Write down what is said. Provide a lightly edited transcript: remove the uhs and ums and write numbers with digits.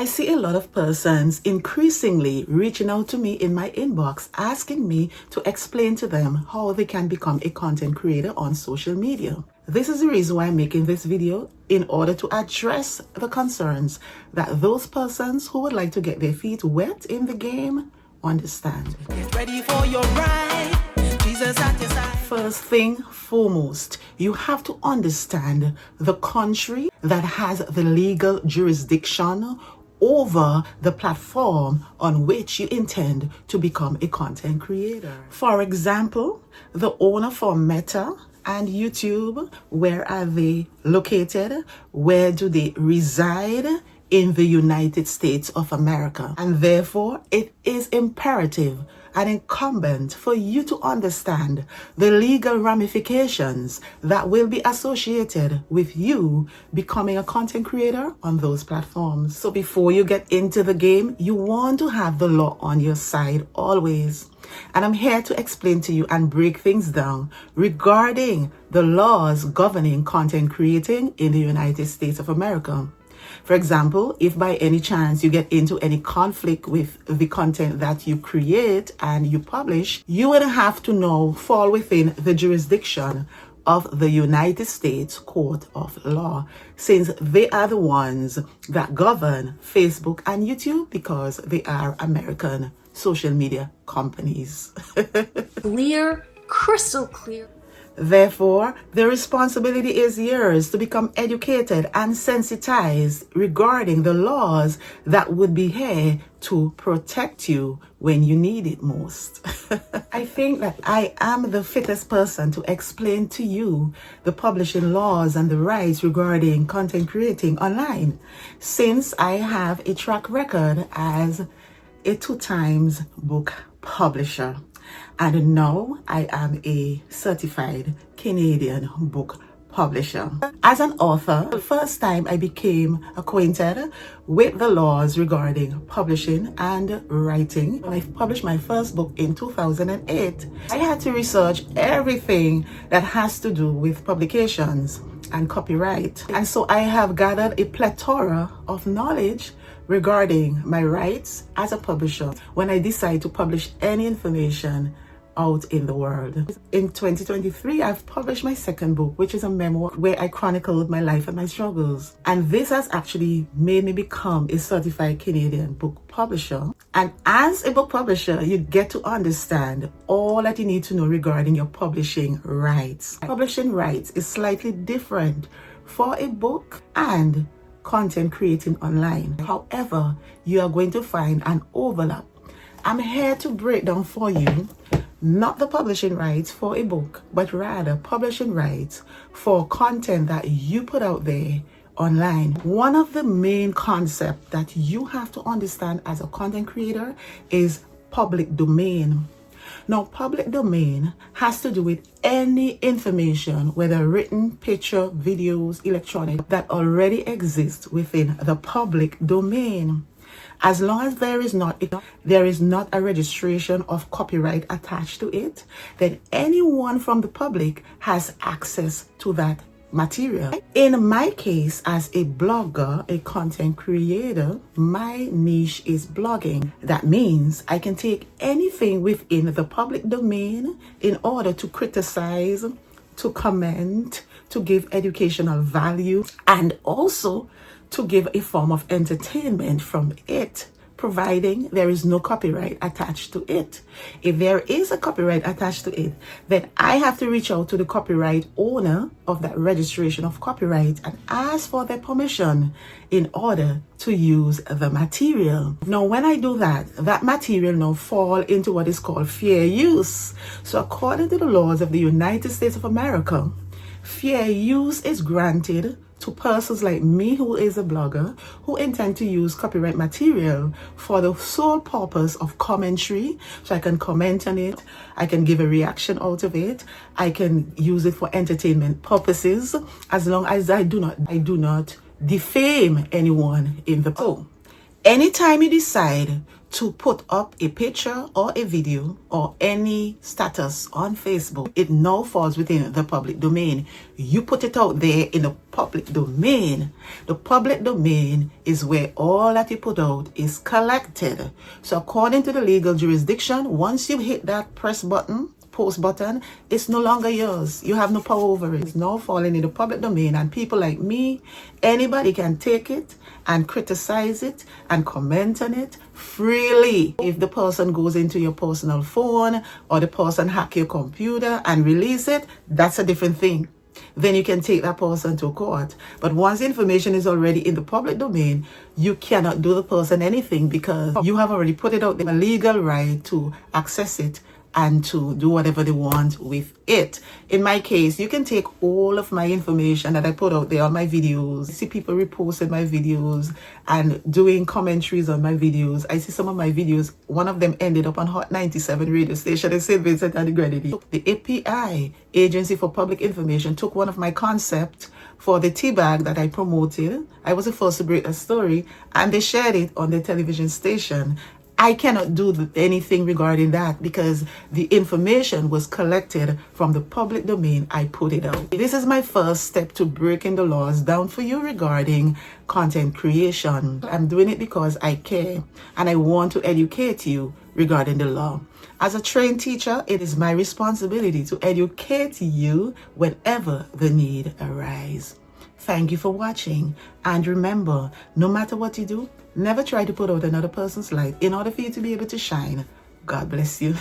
I see a lot of persons increasingly reaching out to me in my inbox, asking me to explain to them how they can become a content creator on social media. This is the reason why I'm making this video, in order to address the concerns that those persons who would like to get their feet wet in the game understand. Get ready for your ride. Jesus at your side. First thing foremost, you have to understand the country that has the legal jurisdiction over the platform on which you intend to become a content creator. For example, the owner for Meta and YouTube, where are they located? Where do they reside? In the United States of America. And therefore, it is imperative and incumbent for you to understand the legal ramifications that will be associated with you becoming a content creator on those platforms. So before you get into the game, you want to have the law on your side always. And I'm here to explain to you and break things down regarding the laws governing content creating in the United States of America. For example, if by any chance you get into any conflict with the content that you create and you publish, you would have to now fall within the jurisdiction of the United States Court of Law, since they are the ones that govern Facebook and YouTube because they are American social media companies. Clear, crystal clear. Therefore, the responsibility is yours to become educated and sensitized regarding the laws that would be here to protect you when you need it most. I think that I am the fittest person to explain to you the publishing laws and the rights regarding content creating online, since I have a track record as a 2 times book publisher. And now I am a certified Canadian book publisher. As an author, the first time I became acquainted with the laws regarding publishing and writing, when I published my first book in 2008, I had to research everything that has to do with publications and copyright. And so I have gathered a plethora of knowledge regarding my rights as a publisher when I decide to publish any information out in the world. In 2023, I've published my second book, which is a memoir where I chronicled my life and my struggles. And this has actually made me become a certified Canadian book publisher. And as a book publisher, you get to understand all that you need to know regarding your publishing rights. Publishing rights is slightly different for a book and content creating online. However, you are going to find an overlap. I'm here to break down for you not the publishing rights for a book, but rather publishing rights for content that you put out there online. One of the main concepts that you have to understand as a content creator is public domain. Now, public domain has to do with any information, whether written, picture, videos, electronic, that already exists within the public domain. As long as there is not a registration of copyright attached to it, then anyone from the public has access to that material. In my case, as a blogger, a content creator, my niche is blogging. That means I can take anything within the public domain in order to criticize, to comment, to give educational value, and also to give a form of entertainment from it, providing there is no copyright attached to it. If there is a copyright attached to it, then I have to reach out to the copyright owner of that registration of copyright and ask for their permission in order to use the material. Now, when I do that, that material now fall into what is called fair use. So according to the laws of the United States of America, fair use is granted to persons like me, who is a blogger, who intend to use copyright material for the sole purpose of commentary. So I can comment on it, I can give a reaction out of it, I can use it for entertainment purposes, as long as I do not defame anyone in the post. Anytime you decide to put up a picture or a video or any status on Facebook, it now falls within the public domain. You put it out there in the public domain. The public domain is where all that you put out is collected. So according to the legal jurisdiction, once you hit that post button, it's no longer yours. You have no power over it. It's now falling in the public domain, and people like me, anybody can take it and criticize it and comment on it freely. If the person goes into your personal phone or the person hack your computer and release it, that's a different thing. Then you can take that person to court. But once the information is already in the public domain, you cannot do the person anything because you have already put it out there. A legal right to access it and to do whatever they want with it. In my case, you can take all of my information that I put out there on my videos. I see people reposting my videos and doing commentaries on my videos. I see some of my videos, one of them ended up on Hot 97 radio station in St. Vincent and the Grenadines. The API, Agency for Public Information, took one of my concepts for the tea bag that I promoted. I was the first to break a story, and they shared it on the television station. I cannot do anything regarding that because the information was collected from the public domain. I put it out. This is my first step to breaking the laws down for you regarding content creation. I'm doing it because I care and I want to educate you regarding the law. As a trained teacher, it is my responsibility to educate you whenever the need arises. Thank you for watching, and remember, no matter what you do, never try to put out another person's light in order for you to be able to shine. God bless you.